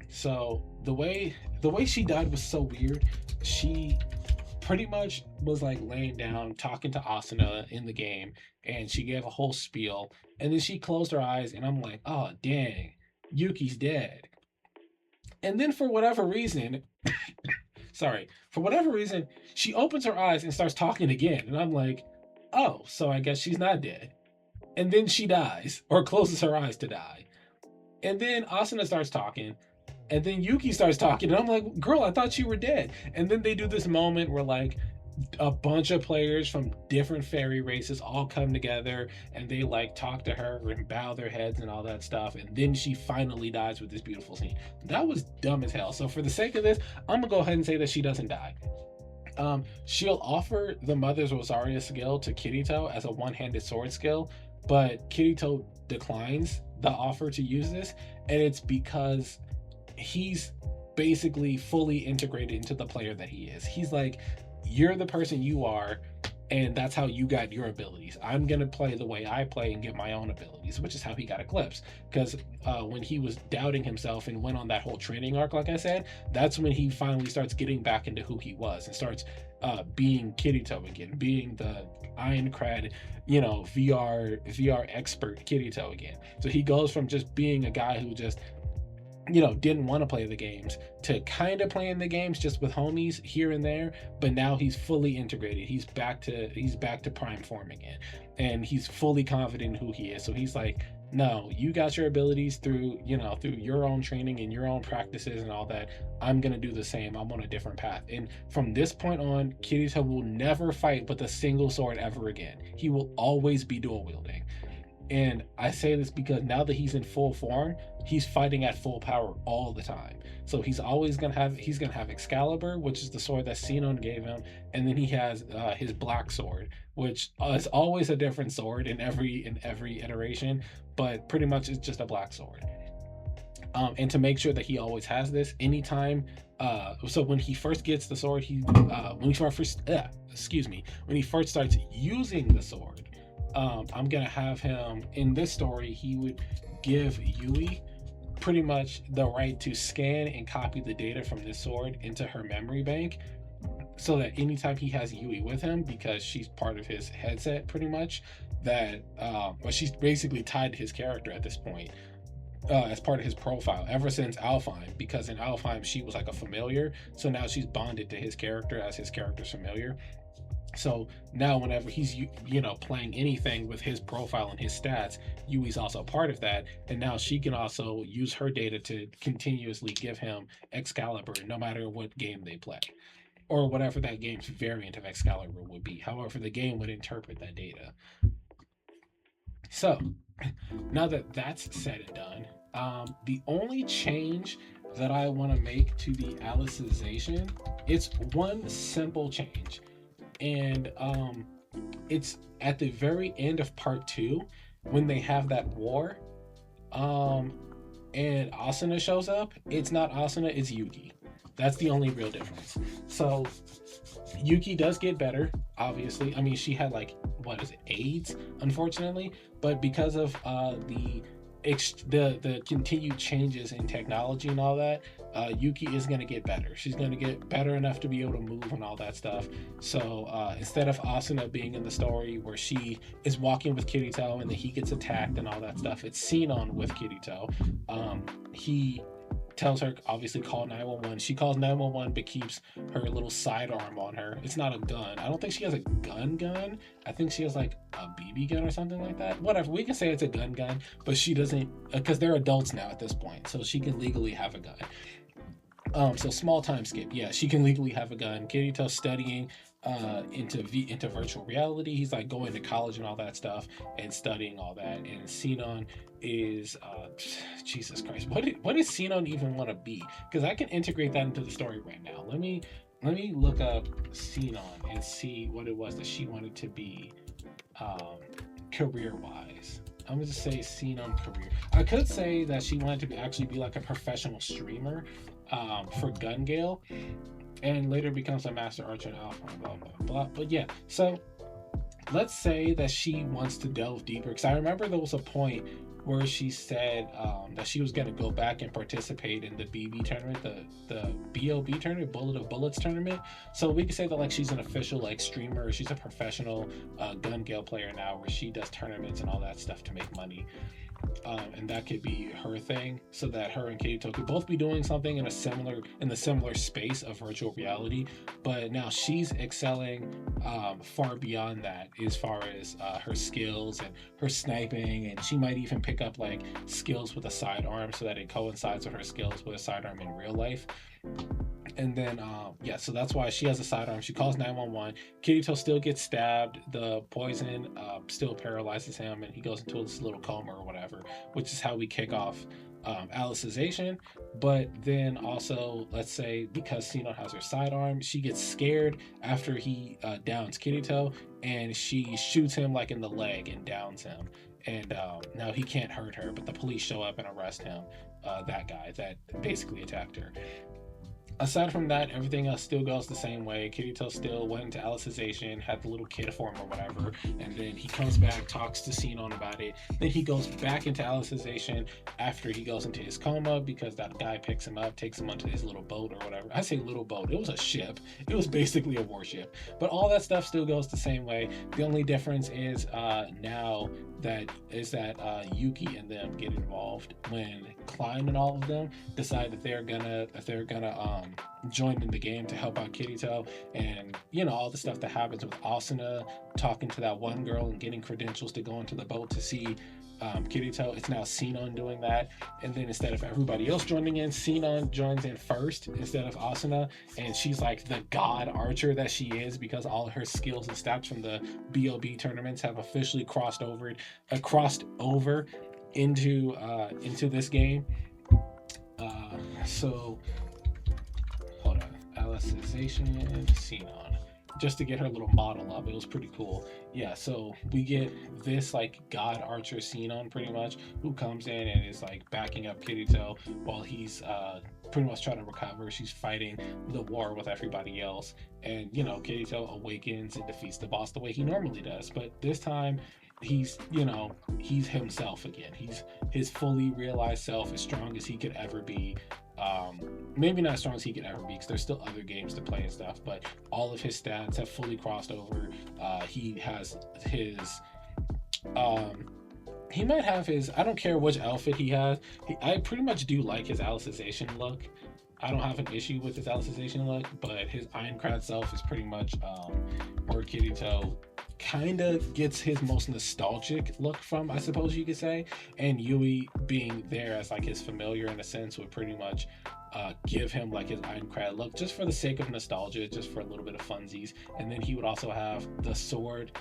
So the way she died was so weird. She pretty much was like laying down talking to Asuna in the game, and she gave a whole spiel, and then she closed her eyes, and I'm like, oh dang, Yuki's dead. And then for whatever reason she opens her eyes and starts talking again, and I'm like, oh, so I guess she's not dead. And then she dies, or closes her eyes to die. And then Asuna starts talking, and then Yuki starts talking, and I'm like, girl, I thought you were dead. And then they do this moment where like a bunch of players from different fairy races all come together, and they like talk to her and bow their heads and all that stuff. And then she finally dies with this beautiful scene. That was dumb as hell. So for the sake of this, I'm gonna go ahead and say that she doesn't die. She'll offer the Mother's Rosaria skill to Kirito as a one-handed sword skill, but Kirito declines the offer to use this, and it's because he's basically fully integrated into the player that he is. He's like, you're the person you are, and that's how you got your abilities. I'm gonna play the way I play and get my own abilities, which is how he got Eclipse. Because when he was doubting himself and went on that whole training arc, like I said, that's when he finally starts getting back into who he was and starts being Kirito again, being the Ironclad, VR expert Kirito again. So he goes from just being a guy who just didn't want to play the games to kind of playing the games just with homies here and there, but now he's fully integrated. He's back to prime form again, and he's fully confident in who he is. So he's like, no, you got your abilities through, through your own training and your own practices and all that. I'm gonna do the same. I'm on a different path. And from this point on, Kirito will never fight with a single sword ever again. He will always be dual wielding. And I say this because now that he's in full form, he's fighting at full power all the time. So he's gonna have Excalibur, which is the sword that Sinon gave him, and then he has his black sword, which is always a different sword in every iteration, but pretty much it's just a black sword. And to make sure that he always has this, anytime. So when he first gets the sword, when he first starts using the sword, I'm gonna have him in this story. He would give Yui pretty much the right to scan and copy the data from this sword into her memory bank, so that anytime he has Yui with him, because she's part of his headset, pretty much, that she's basically tied to his character at this point. As part of his profile ever since Alfheim, because in Alfheim she was like a familiar, so now she's bonded to his character as his character's familiar. So now whenever he's playing anything with his profile and his stats, Yui's also part of that, and now she can also use her data to continuously give him Excalibur no matter what game they play, or whatever that game's variant of Excalibur would be, however the game would interpret that data. So now that that's said and done, the only change that I want to make to the Alicization, it's one simple change, and it's at the very end of part 2 when they have that war, and Asuna shows up. It's not Asuna, it's Yuki. That's the only real difference. So Yuki does get better, obviously. I mean, she had like, what is it, AIDS, unfortunately, but because of the continued changes in technology and all that, Yuki is going to get better. She's going to get better enough to be able to move and all that stuff. So instead of Asuna being in the story where she is walking with Kirito and then he gets attacked and all that stuff, it's Sinon with Kirito. He tells her, obviously, call 911. She calls 911 but keeps her little sidearm on her. It's not a gun. I don't think she has a gun. I think she has like a BB gun or something like that. Whatever, we can say it's a gun, but she doesn't, because they're adults now at this point, so she can legally have a gun. So small time skip. Yeah, she can legally have a gun. Kirito's studying into virtual reality. He's like going to college and all that stuff and studying all that. And Sinon is Jesus Christ, what does Sinon even want to be? Because I can integrate that into the story right now. Let me look up Sinon and see what it was that she wanted to be career wise. I'm gonna just say Sinon career. I could say that she wanted to actually be like a professional streamer for Gun Gale, and later becomes a master archer in Alpha, blah blah blah. But yeah, so let's say that she wants to delve deeper, because I remember there was a point where she said that she was going to go back and participate in the BB tournament, the BOB tournament, Bullet of Bullets tournament. So we could say that like she's an official like streamer, she's a professional Gun Gale player now, where she does tournaments and all that stuff to make money. And that could be her thing, so that her and Kirito could both be doing something in the similar space of virtual reality, but now she's excelling far beyond that as far as her skills and her sniping, and she might even pick up like skills with a sidearm so that it coincides with her skills with a sidearm in real life. And then yeah, so that's why she has a sidearm. She calls 911. Kirito still gets stabbed. The poison still paralyzes him, and he goes into this little coma or whatever, which is how we kick off Alicization. But then also, let's say, because Sinon has her sidearm, she gets scared after he downs Kirito, and she shoots him like in the leg and downs him. And now he can't hurt her, but the police show up and arrest him, that guy that basically attacked her. Aside from that, everything else still goes the same way. Kirito still went into Alicization, had the little kid form or whatever, and then he comes back, talks to Sinon about it. Then he goes back into Alicization after he goes into his coma, because that guy picks him up, takes him onto his little boat or whatever. I say little boat, it was a ship. It was basically a warship. But all that stuff still goes the same way. The only difference is now that Yuki and them get involved when Klein and all of them decide that they're gonna join in the game to help out Kirito, and you know, all the stuff that happens with Asuna talking to that one girl and getting credentials to go into the boat to see Kirito. It's now Sinon doing that, and then instead of everybody else joining in, Sinon joins in first instead of Asuna, and she's like the god archer that she is, because all her skills and stats from the BOB tournaments have officially crossed over into this game. So hold on, Alicization Sinon, just to get her little model up. It was pretty cool. Yeah, so we get this like god archer Sinon pretty much, who comes in and is like backing up Kirito while he's pretty much trying to recover. She's fighting the war with everybody else, and you know, Kirito awakens and defeats the boss the way he normally does, but this time he's himself again. He's his fully realized self, as strong as he could ever be. Maybe not as strong as he could ever be, because there's still other games to play and stuff, but all of his stats have fully crossed over. He has his he might have his, I don't care which outfit he has. I pretty much do like his Alicization look. I don't have an issue with his Alicization look, but his Ironcrad self is pretty much where Kirito kind of gets his most nostalgic look from, I suppose you could say. And Yui being there as like his familiar in a sense would pretty much give him like his Ironcrad look, just for the sake of nostalgia, just for a little bit of funsies. And then he would also have the sword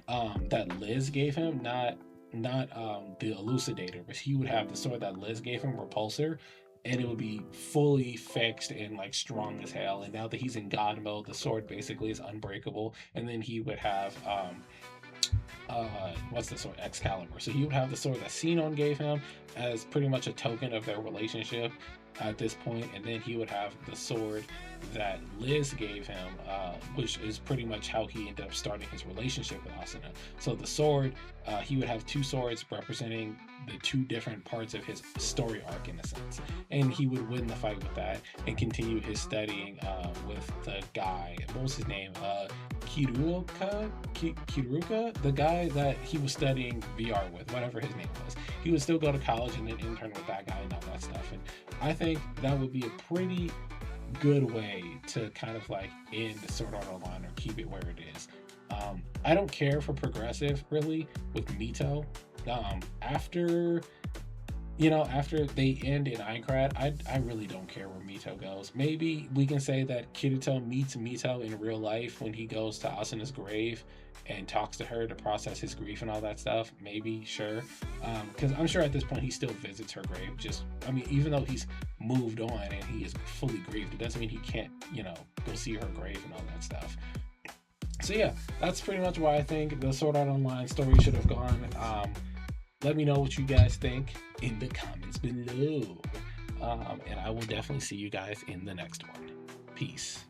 that Liz gave him, not the Elucidator, but he would have the sword that Liz gave him, Repulsor, and it would be fully fixed and like strong as hell. And now that he's in God mode, the sword basically is unbreakable. And then he would have what's the sword? Excalibur. So he would have the sword that Sinon gave him as pretty much a token of their relationship at this point, and then he would have the sword that Liz gave him, which is pretty much how he ended up starting his relationship with Asuna. So the sword, he would have two swords representing the two different parts of his story arc in a sense, and he would win the fight with that and continue his studying with the guy, what was his name, Kiruka, the guy that he was studying VR with, whatever his name was. He would still go to college and then intern with that guy and all that stuff. And I think that would be a pretty good way to kind of like end Sword Art Online, or keep it where it is. I don't care for progressive really with Mito. After they end in Aincrad, I really don't care where Mito goes. Maybe we can say that Kirito meets Mito in real life when he goes to Asuna's grave and talks to her to process his grief and all that stuff. Maybe, sure. Because I'm sure at this point he still visits her grave. Even though he's moved on and he is fully grieved, it doesn't mean he can't, go see her grave and all that stuff. So yeah, that's pretty much why I think the Sword Art Online story should have gone. Let me know what you guys think in the comments below. And I will definitely see you guys in the next one. Peace.